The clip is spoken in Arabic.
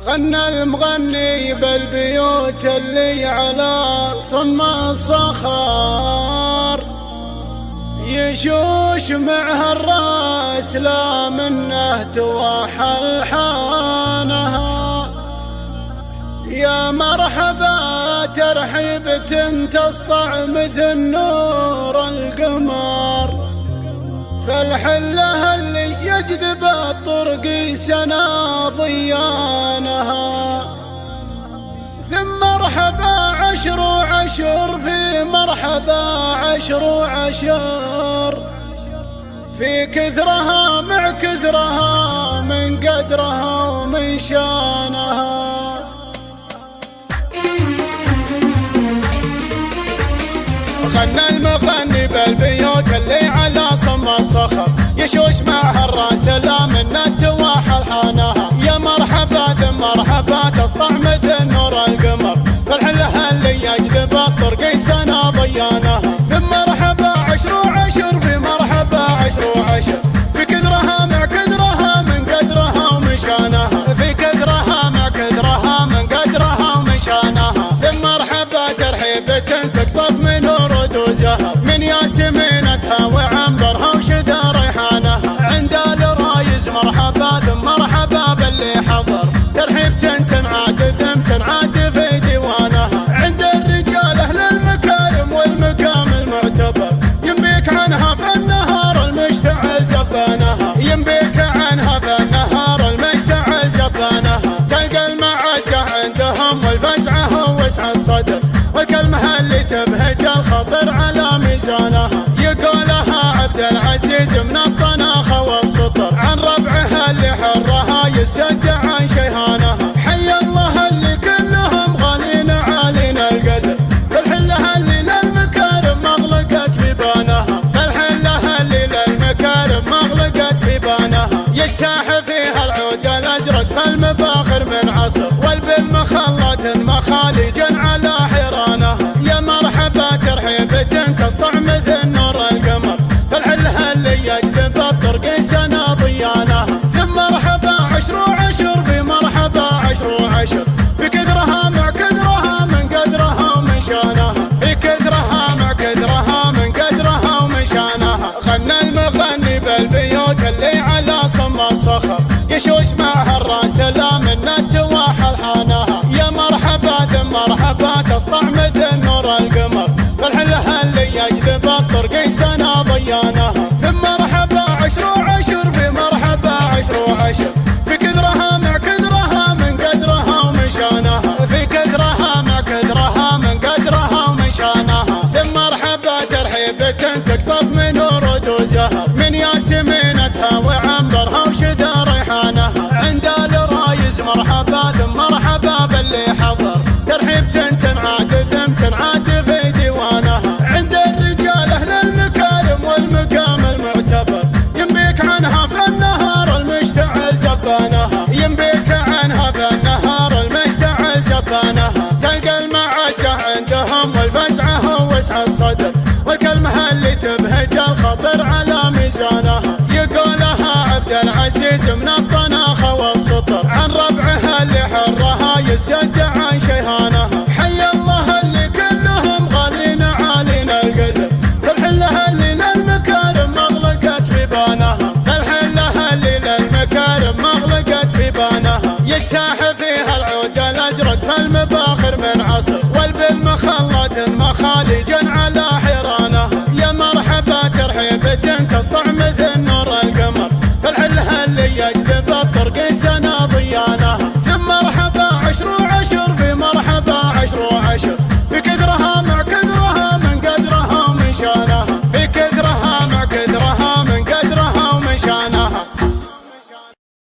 غنى المغني بالبيوت اللي على صم الصخر، يشوش معها الراس لا منه توحى الحانها. يا مرحبا ترحيبة تسطع مثل نور القمر، فالحلة اللي يجذب الطرق سنا ضيانها. ثم مرحبا عشر وعشر في مرحبا عشر وعشر، في كثرها مع كثرها من قدرها ومن شانها. غنى المغني بالبيوت اللي على صم الصخر، يشوش معها الراس لا من التواحى الحانها. يا مرحبا ثم مرحبا تسطع مثل نور القمر، فالحلة اللي يجذب الطرق سنا ضيانها. ثم مرحبا عشر وعشر في مرحبا عشر وعشر، في كثرها مع كثرها من قدرها ومن شانها. في كثرها مع كثرها من قدرها ومن شانها. ثم مرحبا ترحيبة تقطف من ورود وزهر، من ياسمينتها وعنبرها وشذا ريحانها. عند الرايز مرحبا ثم مرحبا باللي حضر، ترحيبة تنعاد ثم تنعاد في ديوانها. عند الرجال اهل المكارم والمقام المعتبر، ينبيك عنها في النهار المشتعل زبانها. ينبيك عنها في النهار المشتعل زبانها. تلقى المعجة عندهم والفزعة ووسع الصدر، والكلمة اللي تبهج الخطر على ميزانها. يقولها عبد العزيز من الطناخة والسطر، عن ربعها اللي حرها يسد عن شيهانها. حي الله اللي كلهم غالين عالين القدر، فالحلة اللي للمكارم مغلقت بيبانها. فالحلة اللي للمكارم مغلقت بيبانها. يجتاح فيها العود الازرق فالمباخر من عصر، والبالمخلط مخالج على حيرانها. يا مرحبا ترحيبة تسطع مثل نور القمر، فالحلة اللي يجذب الطرق سنا ضيانها. ثم مرحبا عشر وعشر في مرحبا عشر وعشر، في كثرها مع كثرها من قدرها ومن شانها. في كثرها مع كثرها من قدرها ومن شانها. غنى المغني بالبيوت اللي على صم الصخر، يشوش معها الراس لا من التواحى الحانها. يا مرحبا ثم مرحبا تسطع مثل نور القمر، فالحلة اللي يجذب الطرق سنا ضيانها. ثم مرحبا عشر وعشر في مرحبا عشر وعشر، في كثرها مع كثرها من قدرها ومن شانها. في كثرها مع كثرها من قدرها ومن شانها. ثم مرحبا ترحيبة تقطف من ورود وزهر، من ياسمينتها وعنبرها وشذا ريحانها. عند الرايز مرحبا ثم مرحبا باللي حضر، ترحيبة تنعاد ثم تنعاد في ديوانها. عند الرجال اهل المكارم والمقام المعتبر، ينبيك عنها في النهار المشتعل زبانها. ينبيك عنها في النهار المشتعل زبانها. تلقى المعجة عندهم والفزعة ووسع الصدر، والكلمة اللي تبهج الخطر على ميزانها. يقولها عبد العزيز من الطناخة والسطر، عن ربعها اللي حرها يسد عن شيهانها. حي الله اللي كلهم غالين عالين القدر، فالحلة اللي للمكارم مغلقت بيبانها. فالحلة اللي للمكارم مغلقت بيبانها. يجتاح فيها العود الازرق فالمباخر من عصر، والبالمخلط مخالج على حيرانها. يا مرحبا ترحيبة تسطع مثل نور القمر، فالحلة اللي يجذب الطرق سنا ضيانها. ثم مرحبا عشر وعشر في مرحبا عشر وعشر،